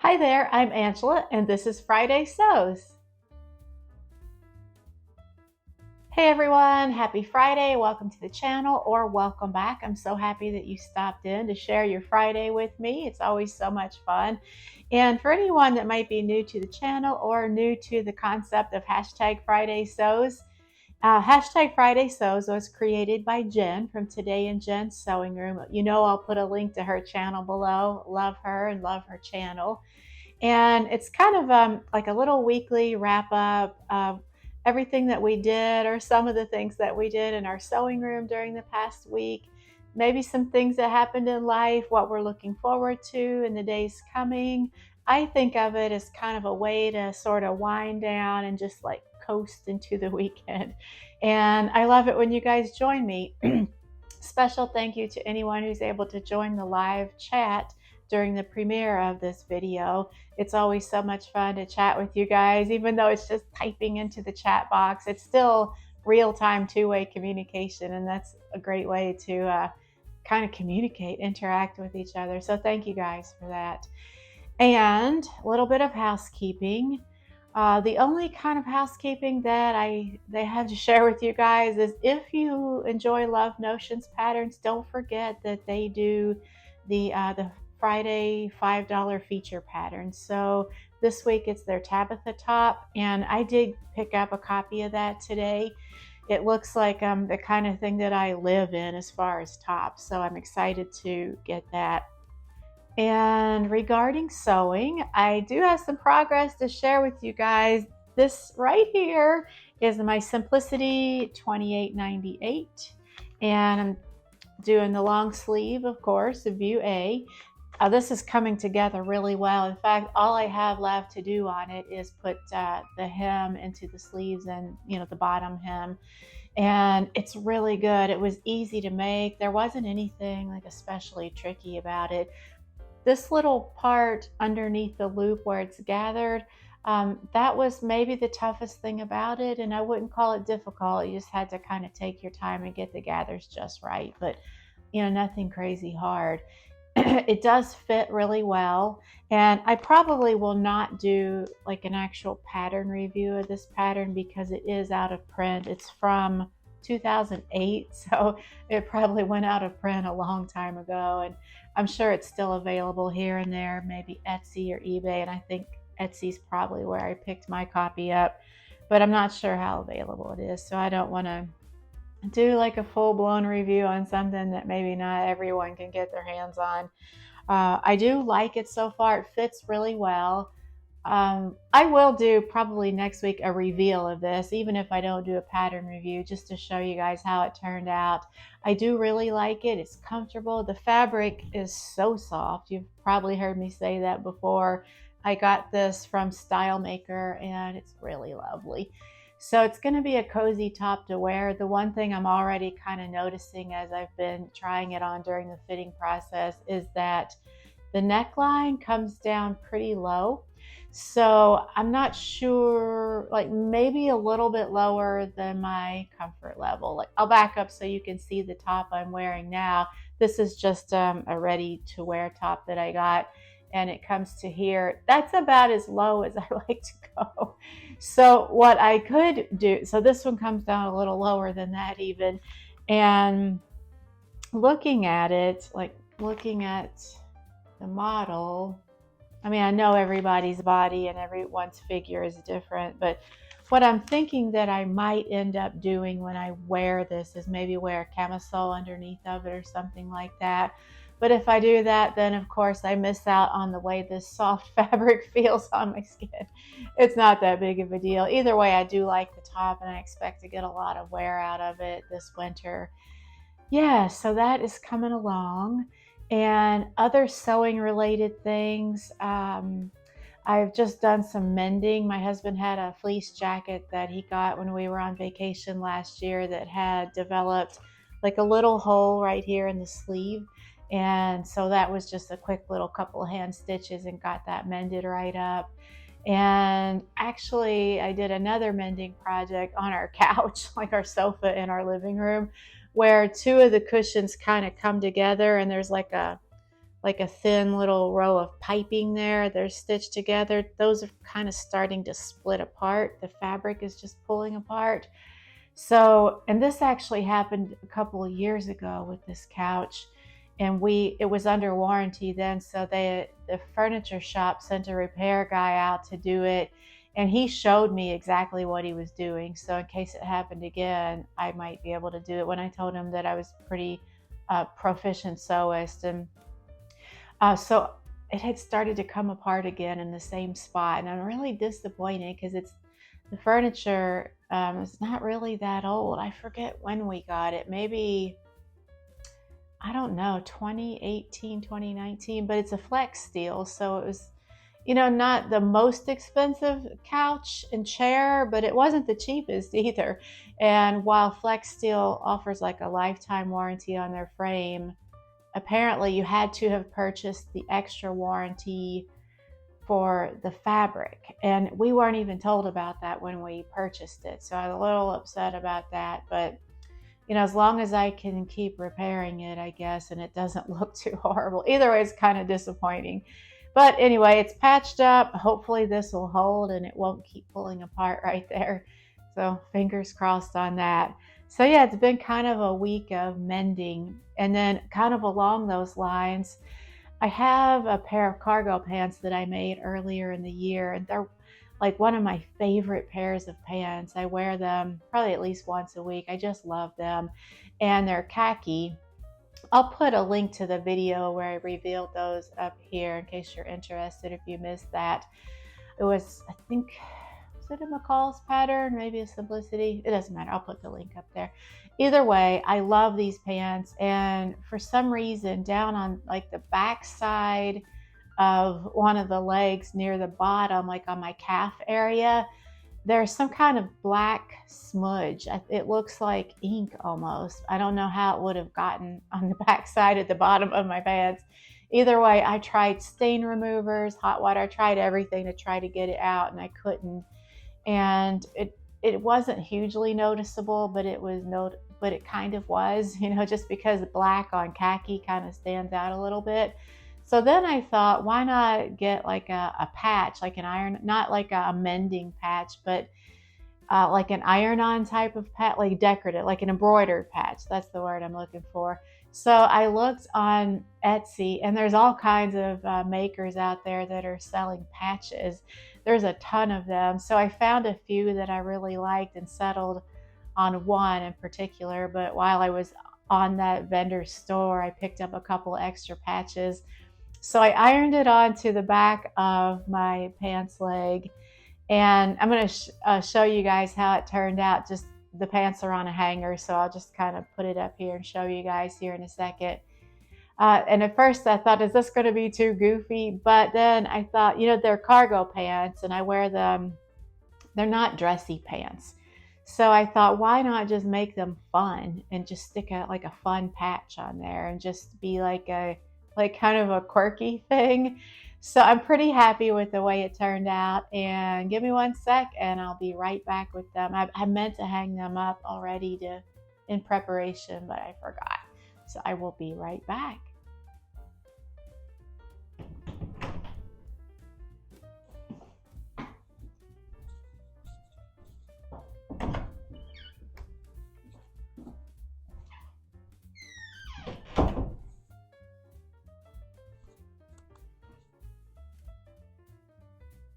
Hi there, I'm Angela, and this is Friday Sews. Hey everyone, happy Friday. Welcome to the channel or welcome back. I'm so happy that you stopped in to share your Friday with me. It's always so much fun. And for anyone that might be new to the channel or new to the concept of hashtag Friday Sews, hashtag Friday Sews was created by Jen from Today in Jen's Sewing Room. You know, I'll put a link to her channel below. Love her and love her channel. And it's kind of like a little weekly wrap up of everything that we did or some of the things that we did in our sewing room during the past week. Maybe some things that happened in life, what we're looking forward to in the days coming. I think of it as kind of a way to sort of wind down and just like coast into the weekend. And I love it when you guys join me. Special thank you to anyone who's able to join the live chat during the premiere of this video. It's always so much fun to chat with you guys, even though it's just typing into the chat box. It's still real-time two-way communication, and that's a great way to kind of communicate, interact with each other. So thank you guys for that. And a little bit of housekeeping. The only kind of housekeeping that they have to share with you guys is if you enjoy Love Notions patterns, don't forget that they do the Friday $5 feature pattern. So this week it's their Tabitha top, and I did pick up a copy of that today. It looks like the kind of thing that I live in as far as tops, so I'm excited to get that. And regarding sewing, I do have some progress to share with you guys. This right here is my Simplicity 2898, and I'm doing the long sleeve, of course, of view A. This is coming together really well. In fact, all I have left to do on it is put the hem into the sleeves and, you know, the bottom hem. And it's really good. It was easy to make. There wasn't anything like especially tricky about it. This little part underneath the loop where it's gathered, that was maybe the toughest thing about it, and I wouldn't call it difficult. You just had to kind of take your time and get the gathers just right, but you know, nothing crazy hard. It does fit really well, and I probably will not do like an actual pattern review of this pattern because it is out of print. It's from 2008, so it probably went out of print a long time ago, and I'm sure it's still available here and there, maybe Etsy or eBay, and I think Etsy's probably where I picked my copy up, but I'm not sure how available it is, so I don't want to do like a full-blown review on something that maybe not everyone can get their hands on. I do like it so far. It fits really well. I will do probably next week a reveal of this, even if I don't do a pattern review, just to show you guys how it turned out. I do really like it. It's comfortable. The fabric is so soft. You've probably heard me say that before. I got this from Style Maker, and it's really lovely. So it's going to be a cozy top to wear. The one thing I'm already kind of noticing as I've been trying it on during the fitting process is that the neckline comes down pretty low. So I'm not sure, like maybe a little bit lower than my comfort level. Like I'll back up so you can see the top I'm wearing now. This is just a ready to wear top that I got, and it comes to here. That's about as low as I like to go. So what I could do, so this one comes down a little lower than that even, and looking at it, like looking at the model, I mean, I know everybody's body and everyone's figure is different, but what I'm thinking that I might end up doing when I wear this is maybe wear a camisole underneath of it or something like that. But if I do that, then of course I miss out on the way this soft fabric feels on my skin. It's not that big of a deal. Either way, I do like the top, and I expect to get a lot of wear out of it this winter. Yeah, so that is coming along. And other sewing related things, I've just done some mending. My husband had a fleece jacket that he got when we were on vacation last year that had developed like a little hole right here in the sleeve. And so that was just a quick little couple of hand stitches and got that mended right up. And actually, I did another mending project on our couch, like our sofa in our living room, where two of the cushions kind of come together, and there's like a like a thin little row of piping there. They're stitched together. Those are kind of starting to split apart. The fabric is just pulling apart. So, and this actually happened a couple of years ago with this couch, and it was under warranty then, so the furniture shop sent a repair guy out to do it, and he showed me exactly what he was doing. So in case it happened again, I might be able to do it, when I told him that I was pretty proficient sewist. And so it had started to come apart again in the same spot, and I'm really disappointed because the furniture is not really that old. I forget when we got it. Maybe, I don't know, 2018, 2019, but it's a flex steel. So it was, not the most expensive couch and chair, but it wasn't the cheapest either. And while flex steel offers like a lifetime warranty on their frame, apparently you had to have purchased the extra warranty for the fabric, and we weren't even told about that when we purchased it. So I was a little upset about that, but as long as I can keep repairing it, I guess, and it doesn't look too horrible. Either way, it's kind of disappointing. But anyway, it's patched up. Hopefully this will hold and it won't keep pulling apart right there. So fingers crossed on that. So yeah, it's been kind of a week of mending. And then kind of along those lines, I have a pair of cargo pants that I made earlier in the year, and they're like one of my favorite pairs of pants. I wear them probably at least once a week. I just love them. And they're khaki. I'll put a link to the video where I revealed those up here in case you're interested if you missed that. It was, I think, was it a McCall's pattern? Maybe a Simplicity? It doesn't matter. I'll put the link up there. Either way, I love these pants. And for some reason, down on like the back side of one of the legs near the bottom, like on my calf area, there's some kind of black smudge. It looks like ink almost. I don't know how it would have gotten on the back side at the bottom of my pants. Either way, I tried stain removers, hot water. I tried everything to try to get it out, and I couldn't. And it wasn't hugely noticeable, but it kind of was, just because black on khaki kind of stands out a little bit. So then I thought, why not get like a patch, like an iron, not like a mending patch, but like an iron-on type of patch, like decorative, like an embroidered patch. That's the word I'm looking for. So I looked on Etsy, and there's all kinds of makers out there that are selling patches. There's a ton of them. So I found a few that I really liked and settled on one in particular. But while I was on that vendor store, I picked up a couple extra patches. So I ironed it onto the back of my pants leg, and I'm going to show you guys how it turned out. Just the pants are on a hanger, so I'll just kind of put it up here and show you guys here in a second. And at first I thought, is this going to be too goofy? But then I thought, they're cargo pants, and I wear them. They're not dressy pants. So I thought, why not just make them fun and just stick like a fun patch on there and just be like kind of a quirky thing. So I'm pretty happy with the way it turned out. And give me one sec and I'll be right back with them. I meant to hang them up already in preparation, but I forgot. So I will be right back.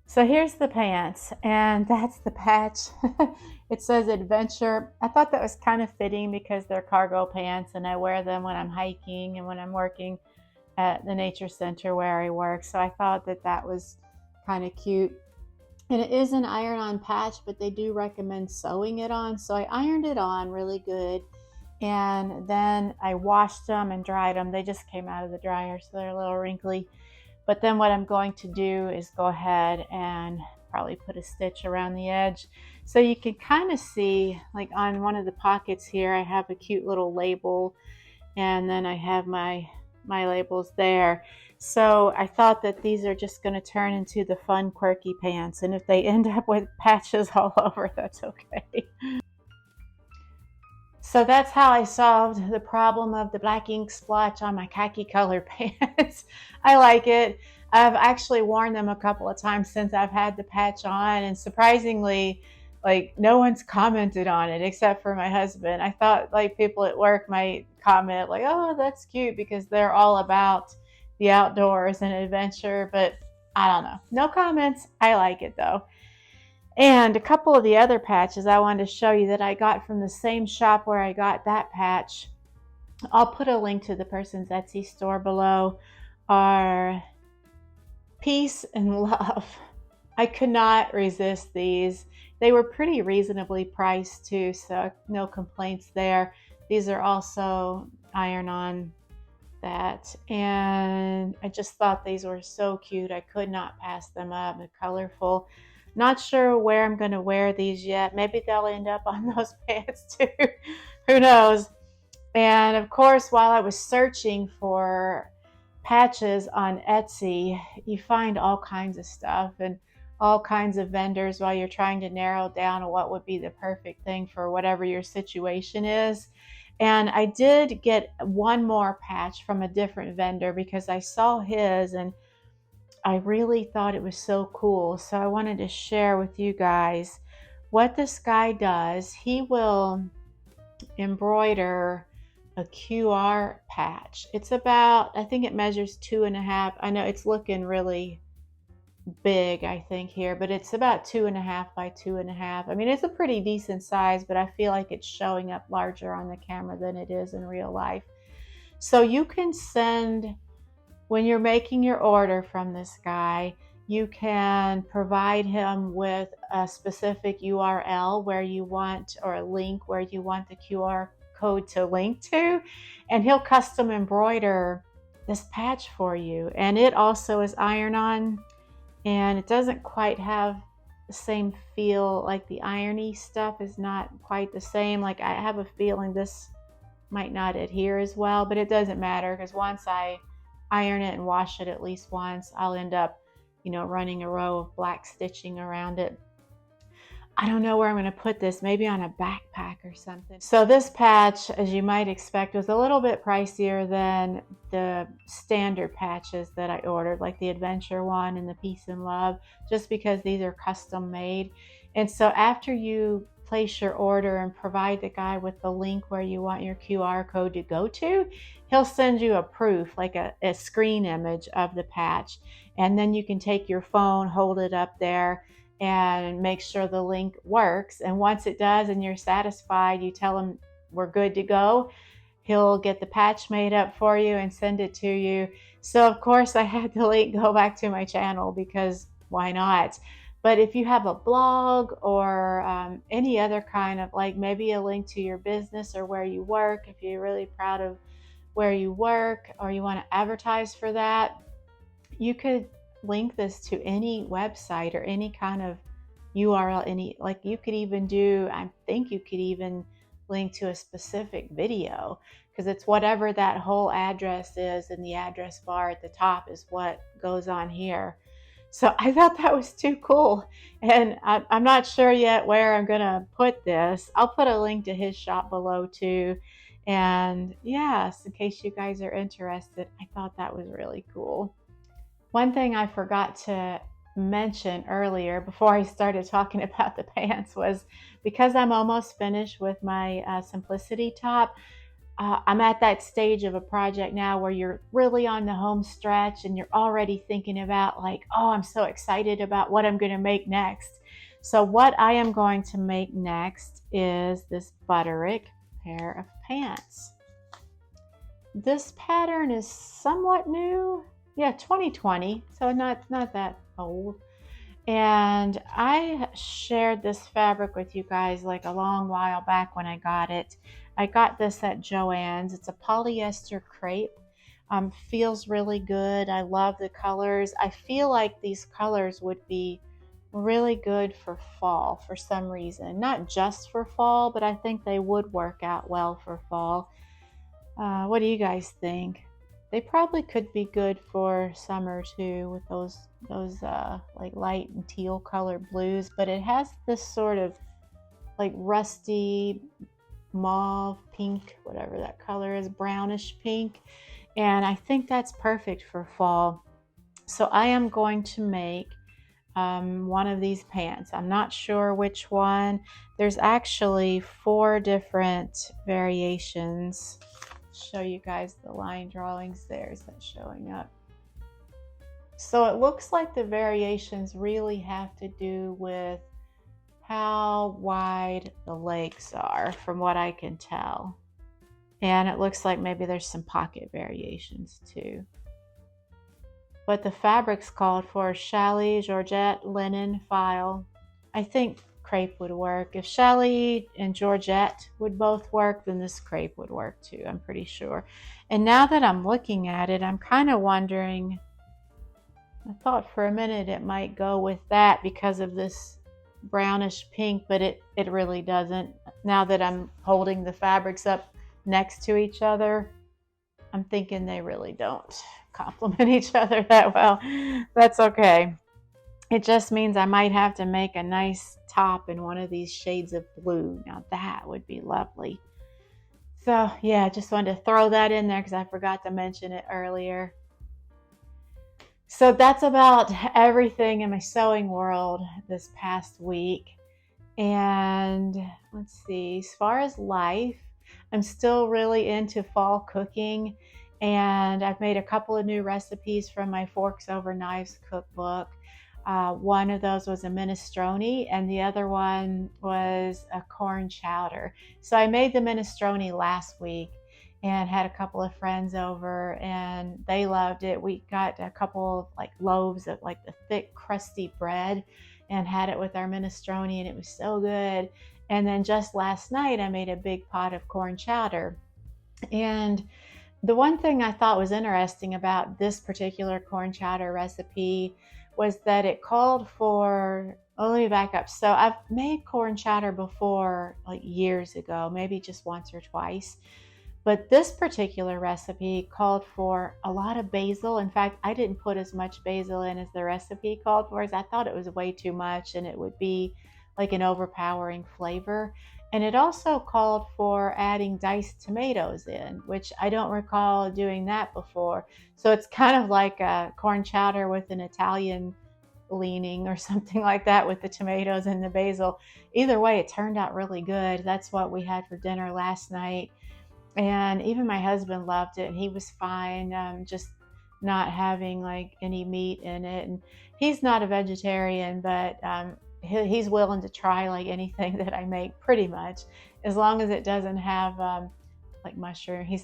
So here's the pants, and that's the patch. It says adventure. I thought that was kind of fitting because they're cargo pants, and I wear them when I'm hiking and when I'm working at the nature center where I work. So I thought that was kind of cute. And it is an iron-on patch, but they do recommend sewing it on. So I ironed it on really good, and then I washed them and dried them. They just came out of the dryer, so they're a little wrinkly. But then what I'm going to do is go ahead and probably put a stitch around the edge. So you can kind of see, like on one of the pockets here, I have a cute little label, and then I have my labels there. So I thought that these are just going to turn into the fun, quirky pants. And if they end up with patches all over, that's okay. So that's how I solved the problem of the black ink splotch on my khaki colored pants. I like it. I've actually worn them a couple of times since I've had the patch on, and surprisingly, like no one's commented on it except for my husband. I thought like people at work might comment like, "Oh, that's cute," because they're all about the outdoors and adventure, but I don't know. No comments. I like it though. And a couple of the other patches I wanted to show you that I got from the same shop where I got that patch. I'll put a link to the person's Etsy store below. Are Peace and Love. I could not resist these. They were pretty reasonably priced too, so no complaints there. These are also iron-on that, and I just thought these were so cute. I could not pass them up. They're colorful. Not sure where I'm going to wear these yet. Maybe they'll end up on those pants too. Who knows? And of course, while I was searching for patches on Etsy, you find all kinds of stuff and all kinds of vendors while you're trying to narrow down what would be the perfect thing for whatever your situation is. And I did get one more patch from a different vendor because I saw his and I really thought it was so cool. So I wanted to share with you guys what this guy does. He will embroider a QR patch. It's about, I think it measures 2.5. I know it's looking really big, I think here, but it's about 2.5 by 2.5. I mean, it's a pretty decent size, but I feel like it's showing up larger on the camera than it is in real life. So you can send, when you're making your order from this guy, you can provide him with a specific URL where you want, or a link where you want the QR code to link to, and he'll custom embroider this patch for you. And it also is iron-on, and it doesn't quite have the same feel. Like the irony stuff is not quite the same. Like I have a feeling this might not adhere as well, but it doesn't matter because once I iron it and wash it at least once, I'll end up, running a row of black stitching around it. I don't know where I'm going to put this, maybe on a backpack or something. So this patch, as you might expect, was a little bit pricier than the standard patches that I ordered, like the adventure one and the Peace and Love, just because these are custom made. And so after you place your order and provide the guy with the link where you want your QR code to go to, he'll send you a proof, like a screen image of the patch. And then you can take your phone, hold it up there, and make sure the link works. And once it does and you're satisfied, you tell him we're good to go. He'll get the patch made up for you and send it to you. So of course I had the link go back to my channel because why not? But if you have a blog or any other kind of, like maybe a link to your business or where you work, if you're really proud of where you work or you want to advertise for that, you could link this to any website or any kind of URL. Like you could even do, I think you could even link to a specific video, because it's whatever that whole address is, and the address bar at the top is what goes on here. So I thought that was too cool, and I'm not sure yet where I'm gonna put this. I'll put a link to his shop below too, and yes, in case you guys are interested, I thought that was really cool. One thing I forgot to mention earlier before I started talking about the pants was, because I'm almost finished with my simplicity top, I'm at that stage of a project now where you're really on the home stretch and you're already thinking about like, oh, I'm so excited about what I'm going to make next. So what I am going to make next is this Butterick pair of pants. This pattern is somewhat new. Yeah, 2020, so not that old. And I shared this fabric with you guys like a long while back when I got it. I got this at Joann's. It's a polyester crepe. Feels really good. I love the colors. I feel like these colors would be really good for fall for some reason. Not just for fall, but I think they would work out well for fall. What do you guys think? They probably could be good for summer too, with those like light and teal colored blues, but it has this sort of like rusty mauve pink, whatever that color is, brownish pink. And I think that's perfect for fall. So I am going to make one of these pants. I'm not sure which one. There's actually 4 different variations. Show you guys the line drawings there. Is that showing up? So it looks like the variations really have to do with how wide the legs are, from what I can tell. And it looks like maybe there's some pocket variations too. But the fabrics called for challis, georgette, linen, file. I think crepe would work. If challis and georgette would both work, then this crepe would work too, I'm pretty sure. And now that I'm looking at it, I'm kind of wondering, I thought for a minute it might go with that because of this brownish pink, but it really doesn't. Now that I'm holding the fabrics up next to each other, I'm thinking they really don't complement each other that well. That's okay. It just means I might have to make a nice top in one of these shades of blue. Now that would be lovely. So yeah, just wanted to throw that in there because I forgot to mention it earlier. So that's about everything in my sewing world this past week. And let's see, as far as life, I'm still really into fall cooking, and I've made a couple of new recipes from my Forks Over Knives cookbook. One of those was a minestrone, and the other one was a corn chowder. So I made the minestrone last week and had a couple of friends over, and they loved it. We got a couple of like loaves of like the thick, crusty bread and had it with our minestrone, and it was so good. And then just last night, I made a big pot of corn chowder. And the one thing I thought was interesting about this particular corn chowder recipe was that it called for, oh, let me back up. So I've made corn chowder before, like years ago, maybe just once or twice. But this particular recipe called for a lot of basil. In fact, I didn't put as much basil in as the recipe called for, as I thought it was way too much and it would be like an overpowering flavor. And it also called for adding diced tomatoes in, which I don't recall doing that before. So it's kind of like a corn chowder with an Italian leaning or something like that with the tomatoes and the basil. Either way, it turned out really good. That's what we had for dinner last night. And even my husband loved it. He was fine, just not having like any meat in it. And he's not a vegetarian, but he's willing to try like anything that I make, pretty much, as long as it doesn't have like mushroom. He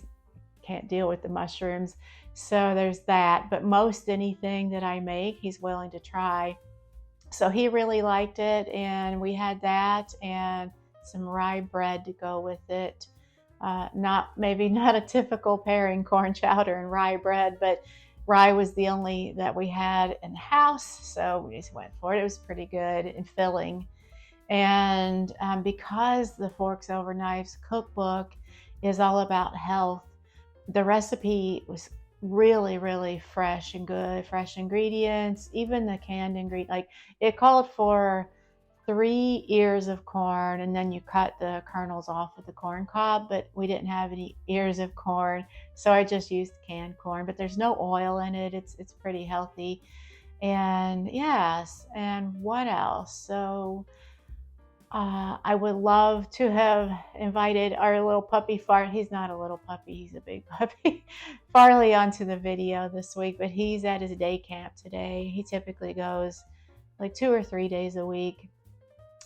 can't deal with the mushrooms, so there's that. But most anything that I make, he's willing to try. So he really liked it, and we had that and some rye bread to go with it. Maybe not a typical pairing, corn chowder and rye bread, but rye was the only that we had in the house, so we just went for it. It was pretty good and filling. And because the Forks Over Knives cookbook is all about health, the recipe was really, really fresh and good, fresh ingredients, even the canned ingredient. Like it called for 3 ears of corn, and then you cut the kernels off of the corn cob, but we didn't have any ears of corn, so I just used canned corn. But there's no oil in it. It's pretty healthy. And yes, and what else? So I would love to have invited our little puppy he's not a little puppy, he's a big puppy, Farley, onto the video this week, but he's at his day camp today. He typically goes like 2 or 3 days a week.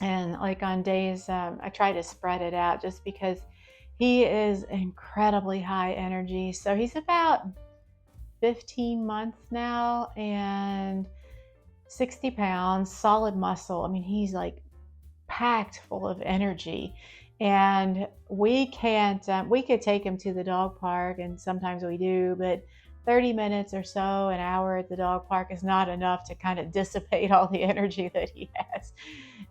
And like on days, I try to spread it out just because he is incredibly high energy. So he's about 15 months now and 60 pounds, solid muscle. I mean, he's like packed full of energy. And we could take him to the dog park, and sometimes we do, but 30 minutes or so, an hour at the dog park is not enough to kind of dissipate all the energy that he has.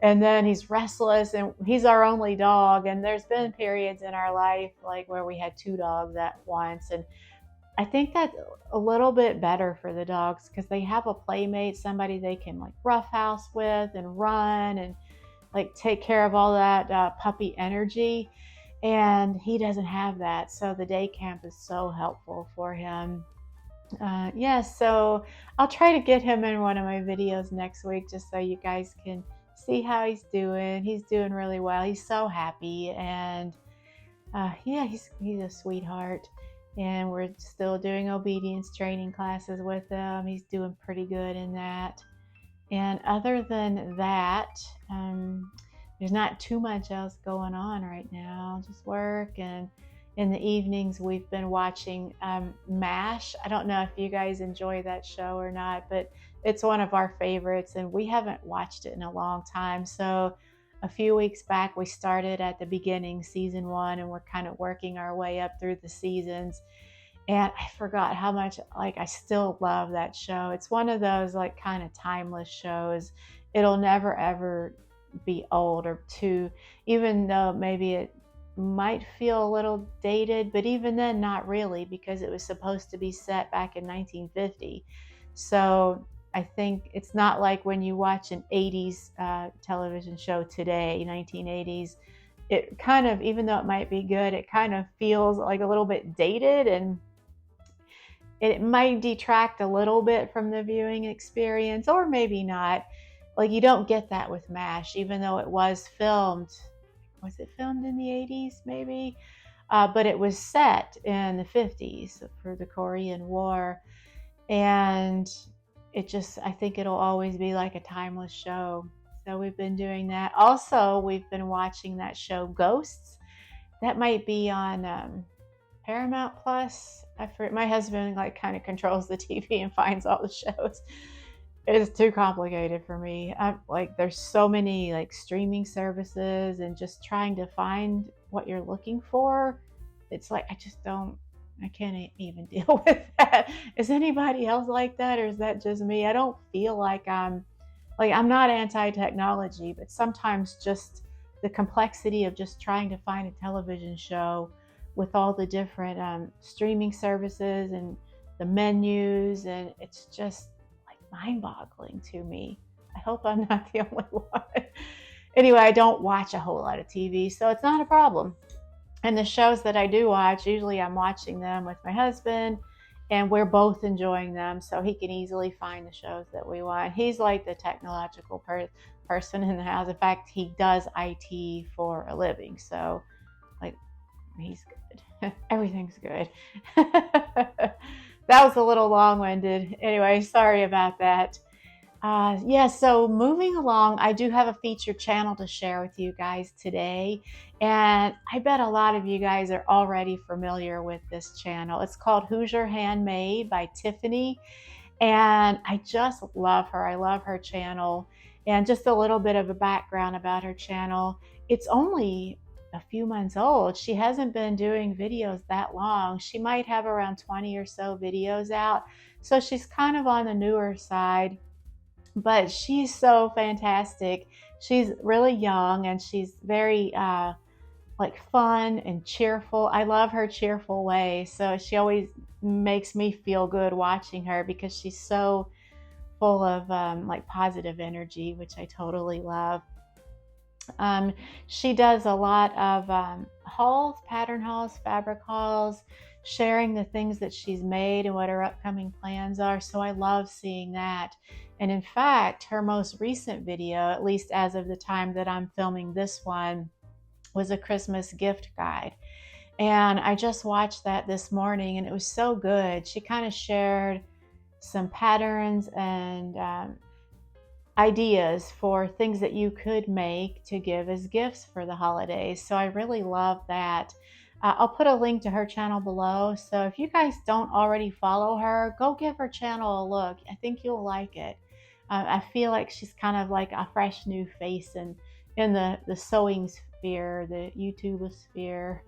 And then he's restless, and he's our only dog. And there's been periods in our life like where we had 2 dogs at once. And I think that's a little bit better for the dogs because they have a playmate, somebody they can like roughhouse with and run and like take care of all that puppy energy. and he doesn't have that. So the day camp is so helpful for him. Yeah, so I'll try to get him in one of my videos next week just so you guys can see how he's doing. He's doing really well. He's so happy, and yeah, he's a sweetheart. And we're still doing obedience training classes with him. He's doing pretty good in that. And other than that, there's not too much else going on right now. Just work, and in the evenings we've been watching MASH. I don't know if you guys enjoy that show or not, but it's one of our favorites, and we haven't watched it in a long time. So a few weeks back we started at the beginning, season 1, and we're kind of working our way up through the seasons. And I forgot how much, like, I still love that show. It's one of those like kind of timeless shows. It'll never ever be old or too, even though maybe it might feel a little dated, but even then not really, because it was supposed to be set back in 1950. So I think it's not like when you watch an 80s television show today, 1980s, it kind of, even though it might be good, it kind of feels like a little bit dated, and it might detract a little bit from the viewing experience, or maybe not. Like, you don't get that with MASH, even though it was filmed. Was it filmed in the 80s, maybe? But it was set in the 50s for the Korean War. And it just, I think it'll always be like a timeless show. So we've been doing that. Also, we've been watching that show Ghosts. That might be on Paramount Plus. My husband like kind of controls the TV and finds all the shows. It's too complicated for me. Like, there's so many like streaming services, and just trying to find what you're looking for, it's like I can't even deal with that. Is anybody else like that, or is that just me? I don't feel like I'm not anti-technology, but sometimes just the complexity of just trying to find a television show with all the different streaming services and the menus, and it's just like mind-boggling to me. I hope I'm not the only one. Anyway, I don't watch a whole lot of TV, so it's not a problem. And the shows that I do watch, usually I'm watching them with my husband, and we're both enjoying them, so he can easily find the shows that we want. He's like the technological person in the house. In fact, he does IT for a living, so like, he's good. Everything's good. That was a little long-winded. Anyway, sorry about that. Yeah, so moving along, I do have a featured channel to share with you guys today. And I bet a lot of you guys are already familiar with this channel. It's called Hoosier Handmade by Tiffany. And I just love her. I love her channel. And just a little bit of a background about her channel. It's only a few months old. She hasn't been doing videos that long. She might have around 20 or so videos out. So she's kind of on the newer side, but she's so fantastic. She's really young, and she's very like fun and cheerful. I love her cheerful way. So she always makes me feel good watching her, because she's so full of like positive energy, which I totally love. She does a lot of hauls, pattern hauls, fabric hauls, sharing the things that she's made and what her upcoming plans are. So I love seeing that. And in fact, her most recent video, at least as of the time that I'm filming this one, was a Christmas gift guide. And I just watched that this morning, and it was so good. She kind of shared some patterns and ideas for things that you could make to give as gifts for the holidays. So I really love that. I'll put a link to her channel below. So if you guys don't already follow her, go give her channel a look. I think you'll like it. I feel like she's kind of like a fresh new face in the sewing sphere, the YouTube sphere.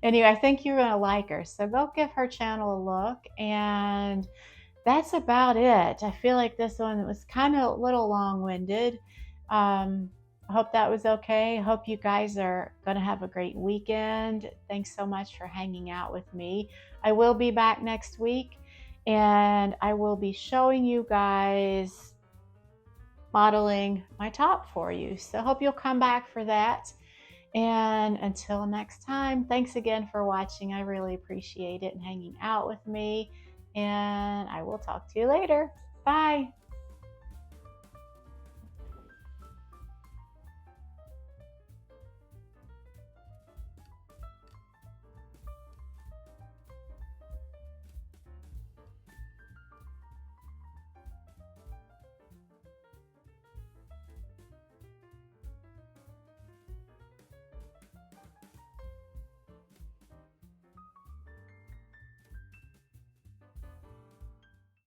Anyway, I think you're going to like her. So go give her channel a look. And that's about it. I feel like this one was kind of a little long-winded. I hope that was okay. I hope you guys are going to have a great weekend. Thanks so much for hanging out with me. I will be back next week, and I will be showing you guys modeling my top for you. So I hope you'll come back for that. And until next time, thanks again for watching. I really appreciate it and hanging out with me. And I will talk to you later. Bye.